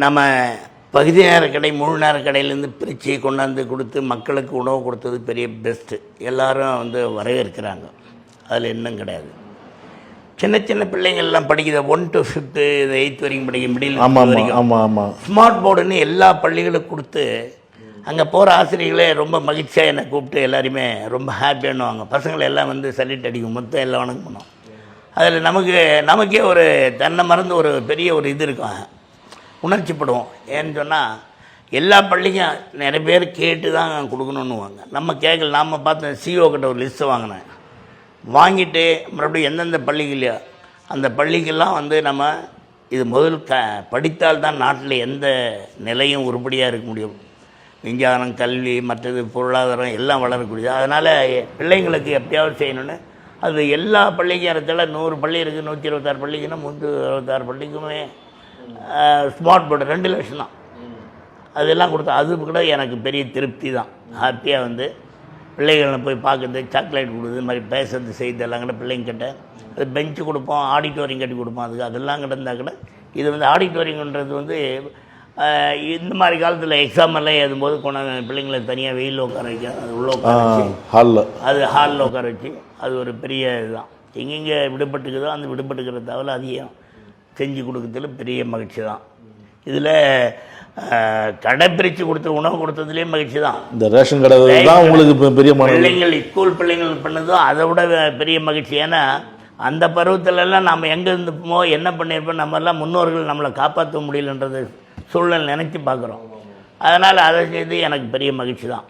நம்ம பகுதி நேர கடை முழு நேர கடையிலேருந்து பிரித்து கொண்டாந்து கொடுத்து மக்களுக்கு உணவு கொடுத்தது பெரிய பெஸ்ட்டு. எல்லோரும் வந்து வரவேற்கிறாங்க, அதில் இன்னும் கிடையாது. சின்ன சின்ன பிள்ளைங்கள்லாம் படிக்கிற 1 to 5 8th வரைக்கும் படிக்க முடியல. ஸ்மார்ட் போர்டுன்னு எல்லா பள்ளிகளுக்கும் கொடுத்து அங்கே போகிற ஆசிரியர்களே ரொம்ப மகிழ்ச்சியாக என்னை கூப்பிட்டு எல்லாருமே ரொம்ப ஹாப்பியானுவாங்க. பசங்களை எல்லாம் வந்து சல்யூட் அடிக்கும், மொத்தம் எல்லாம் வணக்கம் பண்ணுவோம். அதில் நமக்கே ஒரு தன்னை மறந்து ஒரு பெரிய ஒரு இது இருக்கும், உணர்ச்சிப்படுவோம். ஏன்னு சொன்னால் எல்லா பள்ளிக்கும் நிறைய பேர் கேட்டு தான் கொடுக்கணுன்னுவாங்க. நம்ம கேட்கல. நாம் பார்த்து சிஓ கிட்ட ஒரு லிஸ்ட்டு வாங்கினேன், வாங்கிட்டு மறுபடியும் எந்தெந்த பள்ளிகளையோ அந்த பள்ளிக்கெல்லாம் வந்து நம்ம இது முதல் படித்தால்தான் நாட்டில் எந்த நிலையும் உருப்படியாக இருக்க முடியும். விஞ்ஞானம், கல்வி, மற்றது பொருளாதாரம் எல்லாம் வளரக்கூடியது. அதனால் பிள்ளைங்களுக்கு எப்படியாவது செய்யணுன்னு அது எல்லா பள்ளிக்கும் இடத்துல 100 பள்ளி இருக்குது, 126 பள்ளிக்குன்னா 126 பள்ளிக்குமே ஸ்மார்ட் போர்டு 2 லட்சம் தான். அதெல்லாம் கொடுத்தா அது கூட எனக்கு பெரிய திருப்தி தான். ஹாப்பியாக வந்து பிள்ளைகளை போய் பார்க்குறது, சாக்லேட் கொடுக்குறது, இது மாதிரி பேசுறது செய்து எல்லாம் கூட பிள்ளைங்கிட்ட அது பெஞ்சு கொடுப்போம், ஆடிட்டோரியம் கட்டி கொடுப்போம். அதெல்லாம் கிடந்தால் கூட இது வந்து ஆடிட்டோரியம்ன்றது வந்து இந்த மாதிரி காலத்தில் எக்ஸாம் எல்லாம் எழுதும்போது கொண்டாந்து பிள்ளைங்களை தனியாக வெயிலில் உட்கார வைக்க, அது உள்ளே உட்கார வச்சு ஹாலில் உட்கார வச்சு அது ஒரு பெரிய இதுதான். எங்கெங்கே விடுபட்டுக்குதோ அந்த விடுபட்டுக்கிற தவிர அதிகம் செஞ்சு கொடுக்கறதுல பெரிய மகிழ்ச்சி தான். இதில் கடை பிரித்து கொடுத்து உணவு கொடுத்ததுலேயே மகிழ்ச்சி தான். இந்த ரேஷன் கடை தான் உங்களுக்கு பெரிய பிள்ளைங்கள் ஸ்கூல் பிள்ளைங்கள் பண்ணதும் அதை விட பெரிய மகிழ்ச்சி. ஏன்னா அந்த பருவத்திலலாம் நம்ம எங்கே இருந்துப்போமோ என்ன பண்ணியிருப்போம், நம்மெல்லாம் முன்னோர்கள் நம்மளை காப்பாற்ற முடியலன்றது சூழ்நிலை நினச்சி பார்க்குறோம். அதனால் அதை செய்து எனக்கு பெரிய மகிழ்ச்சி தான்.